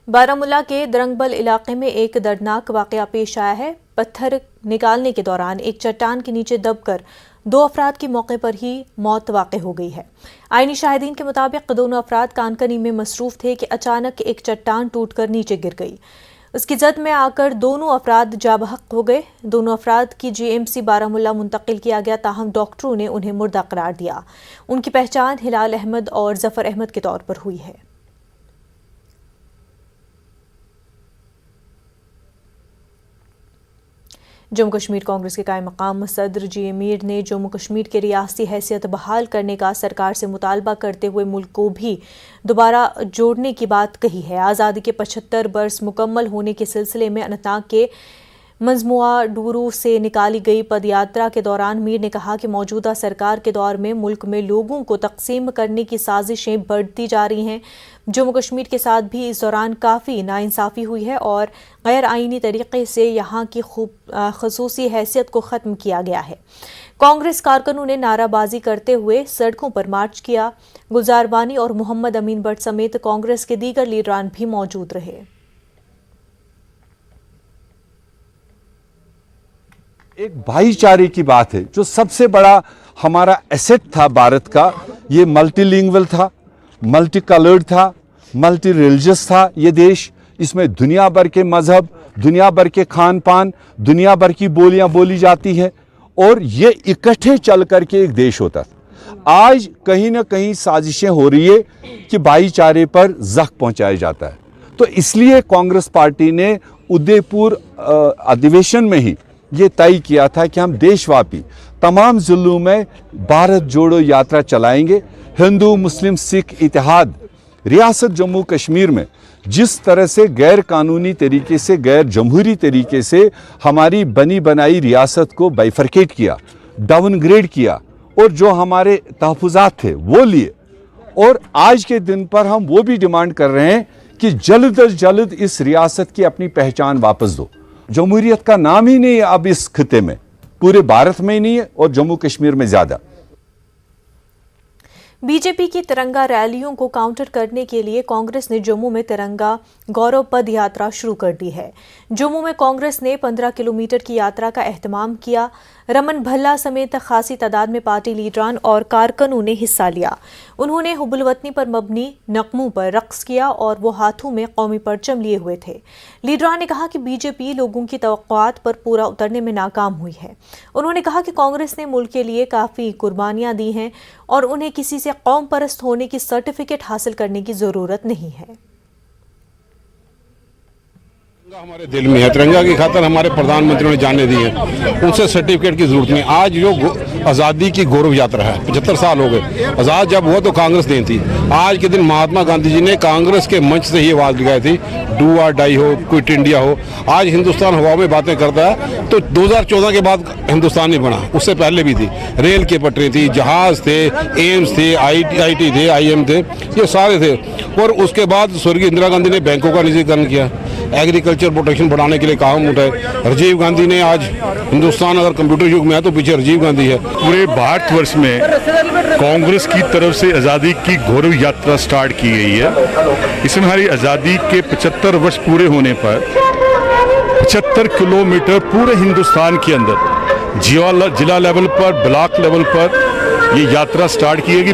بارامولہ کے درنگبل علاقے میں ایک دردناک واقعہ پیش آیا ہے۔ پتھر نکالنے کے دوران ایک چٹان کے نیچے دب کر 2 افراد کی موقع پر ہی موت واقع ہو گئی ہے۔ عینی شاہدین کے مطابق دونوں افراد کانکنی میں مصروف تھے کہ اچانک ایک چٹان ٹوٹ کر نیچے گر گئی۔ اس کی زد میں آ کر دونوں افراد جاں بحق ہو گئے۔ دونوں افراد کی GMC بارامولہ منتقل کیا گیا، تاہم ڈاکٹروں نے انہیں مردہ قرار دیا۔ ان کی پہچان ہلال احمد اور ظفر احمد کے طور پر ہوئی ہے۔ جموں کشمیر کانگریس کے قائم مقام صدر جی میر نے جموں کشمیر کی ریاستی حیثیت بحال کرنے کا سرکار سے مطالبہ کرتے ہوئے ملک کو بھی دوبارہ جوڑنے کی بات کہی ہے۔ آزادی کے 75 برس مکمل ہونے کے سلسلے میں اننت ناگ کے مجموعہ ڈورو سے نکالی گئی پد یاترا کے دوران میر نے کہا کہ موجودہ سرکار کے دور میں ملک میں لوگوں کو تقسیم کرنے کی سازشیں بڑھتی جا رہی ہیں۔ جموں کشمیر کے ساتھ بھی اس دوران کافی ناانصافی ہوئی ہے اور غیر آئینی طریقے سے یہاں کی خصوصی حیثیت کو ختم کیا گیا ہے۔ کانگریس کارکنوں نے نعرہ بازی کرتے ہوئے سڑکوں پر مارچ کیا۔ گلزار بانی اور محمد امین بٹ سمیت کانگریس کے دیگر لیڈران بھی موجود رہے۔ ایک بھائی چارے کی بات ہے، جو سب سے بڑا ہمارا ایسٹ تھا بھارت کا، یہ ملٹی لینگول تھا، ملٹی کلرڈ تھا، ملٹی ریلیجس تھا یہ دیش۔ اس میں دنیا بھر کے مذہب، دنیا بھر کے کھان پان، دنیا بھر کی بولیاں بولی جاتی ہیں اور یہ اکٹھے چل کر کے ایک دیش ہوتا تھا۔ آج کہیں نہ کہیں سازشیں ہو رہی ہے کہ بھائی چارے پر زخم پہنچایا جاتا ہے، تو اس لیے کانگریس پارٹی نے ادے پور ادھیویشن میں ہی یہ طے کیا تھا کہ ہم دیش واپی تمام ضلعوں میں بھارت جوڑو یاترا چلائیں گے۔ ہندو مسلم سکھ اتحاد ریاست جموں کشمیر میں جس طرح سے غیر قانونی طریقے سے، غیر جمہوری طریقے سے ہماری بنی بنائی ریاست کو بائیفرکیٹ کیا، ڈاؤن گریڈ کیا اور جو ہمارے تحفظات تھے وہ لیے، اور آج کے دن پر ہم وہ بھی ڈیمانڈ کر رہے ہیں کہ جلد از جلد اس ریاست کی اپنی پہچان واپس دو۔ جمہوریت کا نام ہی نہیں ہے اب اس خطے میں، پورے بھارت میں ہی نہیں ہے اور جموں کشمیر میں زیادہ۔ بی جے پی کی ترنگا ریلیوں کو کاؤنٹر کرنے کے لیے کانگریس نے جموں میں ترنگا گورو پد یاترا شروع کر دی ہے۔ جموں میں کانگریس نے 15 کلومیٹر کی یاترا کا اہتمام کیا۔ رمن بھلا سمیت خاصی تعداد میں پارٹی لیڈران اور کارکنوں نے حصہ لیا۔ انہوں نے حب الوطنی پر مبنی نغموں پر رقص کیا اور وہ ہاتھوں میں قومی پرچم لیے ہوئے تھے۔ لیڈران نے کہا کہ بی جے پی لوگوں کی توقعات پر پورا اترنے میں ناکام ہوئی ہے۔ انہوں نے کہا کہ کانگریس نے ملک کے لیے کافی قربانیاں دی ہیں اور انہیں کسی سے قوم پرست ہونے کی سرٹیفکیٹ حاصل کرنے کی ضرورت نہیں ہے۔ ہمارے دل میں ہے، ترنگا کی خاطر ہمارے پردھان منتری نے جانے دی ہیں، ان سے سرٹیفکیٹ کی ضرورت نہیں۔ آج جو آزادی کی گورو یاترا ہے، 75 سال ہو گئے آزاد جب ہوا تو کانگریس نہیں تھی۔ آج کے دن مہاتما گاندھی جی نے کانگریس کے منچ سے ہی آواز لگائی تھی، ڈو اور ڈائی ہو، کوئٹ انڈیا ہو۔ آج ہندوستان ہوا میں باتیں کرتا ہے تو 2014 کے بعد ہندوستان نہیں بنا، اس سے پہلے بھی تھی، ریل کی پٹری تھی، جہاز تھے، ایمز تھے، آئی ٹی تھے، IIM تھے، یہ سارے تھے۔ اور اس کے بعد سورگی اندرا گاندھی نے بینکوں کا نجیکرن کیا، ایگریکلچر پروٹیکشن بڑھانے کے لیے کام اٹھائے۔ راجیو گاندھی نے آج ہندوستان اگر کمپیوٹر یگ میں ہے تو پیچھے راجیو گاندھی ہے۔ پورے بھارت ورش میں کانگریس کی طرف سے آزادی کی گورو یاترا سٹارٹ کی گئی ہے۔ اس میں ہماری آزادی کے 75 ورش پورے ہونے پر 75 کلومیٹر پورے ہندوستان کے اندر ضلع لیول پر، بلاک لیول پر یہ یاترا سٹارٹ کی گئی۔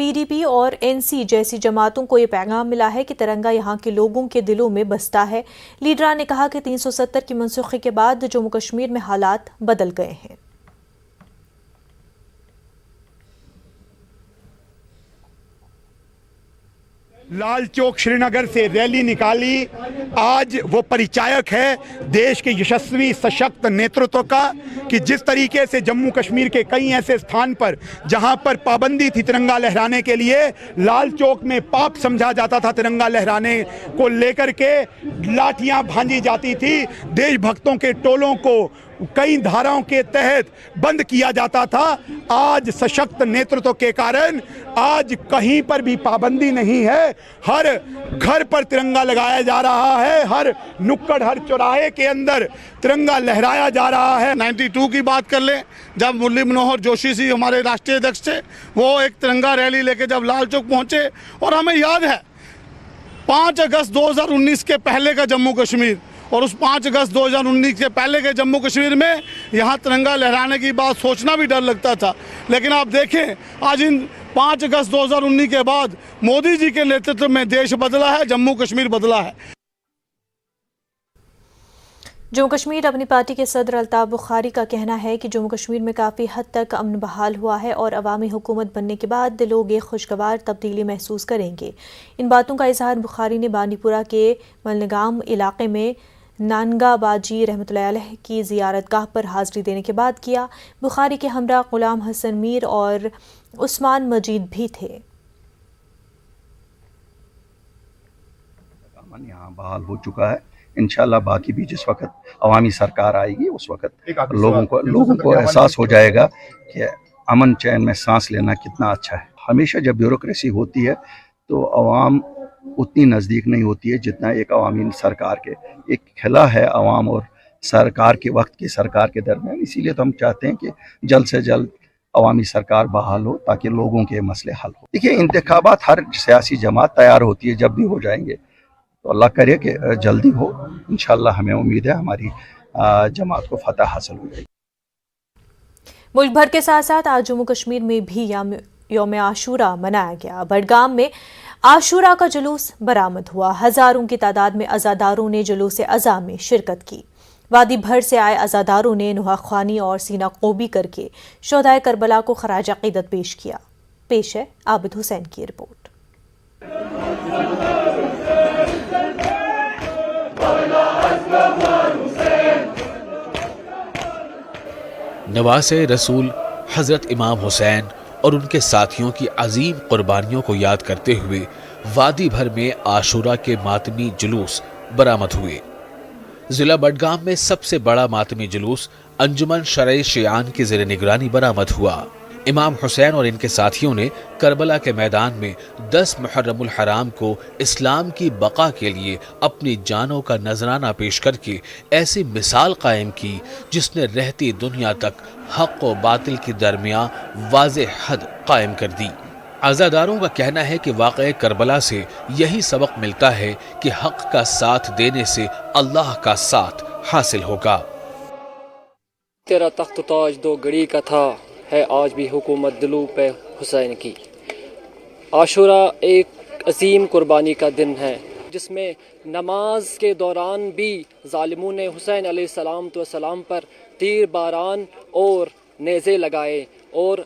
PDP اور NC جیسی جماعتوں کو یہ پیغام ملا ہے کہ ترنگا یہاں کے لوگوں کے دلوں میں بستا ہے۔ لیڈران نے کہا کہ 370 کی منسوخی کے بعد جموں کشمیر میں حالات بدل گئے ہیں۔ لال چوک شری نگر سے ریلی نکالی، آج وہ پریچایک ہے دیش کے یشسوی سشکت نیترتو کا کہ جس طریقے سے جموں کشمیر کے کئی ایسے استھان پر جہاں پر پابندی تھی ترنگا لہرانے کے لیے، لال چوک میں پاپ سمجھا جاتا تھا ترنگا لہرانے کو لے کر کے، لاٹھیاں بھانجی جاتی تھی، دیش بھکتوں کے ٹولوں کو کئی دھاراؤں کے تحت بند کیا جاتا تھا۔ آج سشکت نیترتو کے کارن آج کہیں پر بھی پابندی نہیں ہے، ہر گھر پر ترنگا لگایا جا رہا ہے، ہر نکڑ ہر چوراہے کے اندر ترنگا لہرایا جا رہا ہے۔ 92 کی بات کر لیں، جب مرلی منوہر جوشی سی ہمارے راشٹریہ ادھیکش تھے، وہ ایک ترنگا ریلی لے کے جب لال چوک پہنچے، اور ہمیں یاد ہے 5 اگست 2019 کے پہلے کا جموں کشمیر، اور اس 5 اگست 2019 کے پہلے کے جموں کشمیر میں یہاں ترنگا لہرانے کی بات سوچنا بھی ڈر لگتا تھا۔ لیکن آپ دیکھیں آج ان 5 اگست 2019 کے بعد مودی جی کے نیترتو میں دیش بدلا ہے، جموں کشمیر بدلا ہے۔ جموں کشمیر اپنی پارٹی کے صدر الطاف بخاری کا کہنا ہے کہ جموں کشمیر میں کافی حد تک امن بحال ہوا ہے اور عوامی حکومت بننے کے بعد لوگ ایک خوشگوار تبدیلی محسوس کریں گے۔ ان باتوں کا اظہار بخاری نے بانڈی پورہ کے ملنگام علاقے میں نانگا باجی رحمۃ اللہ علیہ کی زیارت گاہ پر حاضری دینے کے بعد کیا۔ بخاری کے ہمراہ غلام حسن میر اور عثمان مجید بھی تھے۔ امن یہاں بحال ہو چکا ہے، انشاءاللہ باقی بھی جس وقت عوامی سرکار آئے گی اس وقت لوگوں کو احساس ہو جائے گا کہ امن چین میں سانس لینا کتنا اچھا ہے۔ ہمیشہ جب بیوروکریسی ہوتی ہے تو عوام اتنی نزدیک نہیں ہوتی ہے جتنا ایک عوامی سرکار کے ایک خلا ہے عوام اور سرکار کے وقت کی سرکار کے درمیان۔ اسی لیے تو ہم چاہتے ہیں کہ جلد سے جلد عوامی سرکار بحال ہو تاکہ لوگوں کے مسئلے حل ہو۔ دیکھیے انتخابات ہر سیاسی جماعت تیار ہوتی ہے، جب بھی ہو جائیں گے تو اللہ کرے کہ جلدی ہو، انشاءاللہ ہمیں امید ہے ہماری جماعت کو فتح حاصل ہو جائے گی۔ ملک بھر کے ساتھ ساتھ آج جموں کشمیر میں بھی یوم عاشورہ منایا گیا۔ بڈگام میں عاشورہ کا جلوس برآمد ہوا، ہزاروں کی تعداد میں عزاداروں نے جلوس عزا میں شرکت کی۔ وادی بھر سے آئے عزاداروں نے نوحہ خوانی اور سینہ قوبی کر کے شہدائے کربلا کو خراج عقیدت پیش کیا۔ پیش ہے عابد حسین کی رپورٹ۔ نواز رسول حضرت امام حسین اور ان کے ساتھیوں کی عظیم قربانیوں کو یاد کرتے ہوئے وادی بھر میں عاشورہ کے ماتمی جلوس برآمد ہوئے۔ ضلع بڈگام میں سب سے بڑا ماتمی جلوس انجمن شرعی شیعان کی زیر نگرانی برآمد ہوا۔ امام حسین اور ان کے ساتھیوں نے کربلا کے میدان میں 10 محرم الحرام کو اسلام کی بقا کے لیے اپنی جانوں کا نذرانہ پیش کر کے ایسی مثال قائم کی جس نے رہتی دنیا تک حق و باطل کے درمیان واضح حد قائم کر دی۔ عزاداروں کا کہنا ہے کہ واقعہ کربلا سے یہی سبق ملتا ہے کہ حق کا ساتھ دینے سے اللہ کا ساتھ حاصل ہوگا۔ تیرا تخت تاج دو گڑی کا تھا، ہے آج بھی حکومت دلوں پہ حسین کی۔ عاشورہ ایک عظیم قربانی کا دن ہے جس میں نماز کے دوران بھی ظالموں نے حسین علیہ السلام پر تیر باران اور نیزے لگائے اور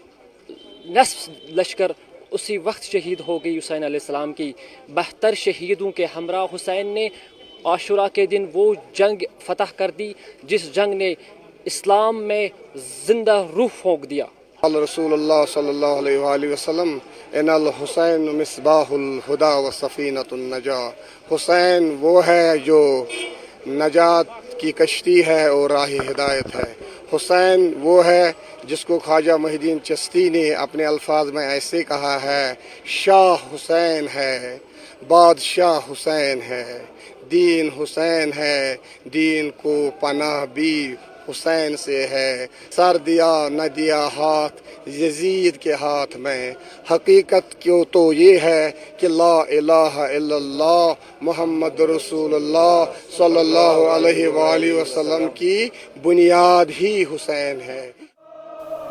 نصف لشکر اسی وقت شہید ہو گئی حسین علیہ السلام کی۔ 72 شہیدوں کے ہمراہ حسین نے عاشورہ کے دن وہ جنگ فتح کر دی جس جنگ نے اسلام میں زندہ روح پھونک دیا۔ رسول اللہ صلی اللہ علیہ وآلہ وسلم ان الحسین مصباح الہدا و سفینۃ النجاہ۔ حسین وہ ہے جو نجات کی کشتی ہے اور راہ ہدایت ہے۔ حسین وہ ہے جس کو خواجہ محی الدین چشتی نے اپنے الفاظ میں ایسے کہا ہے، شاہ حسین ہے، بادشاہ حسین ہے، دین حسین ہے، دین کو پناہ بھی حسین سے ہے۔ سر دیا نہ دیا ہاتھ یزید کے ہاتھ میں، حقیقت کیوں تو یہ ہے کہ لا الہ الا اللہ محمد رسول اللہ صلی اللہ علیہ وآلہ وسلم کی بنیاد ہی حسین ہے۔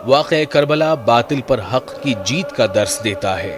واقعہ کربلا باطل پر حق کی جیت کا درس دیتا ہے۔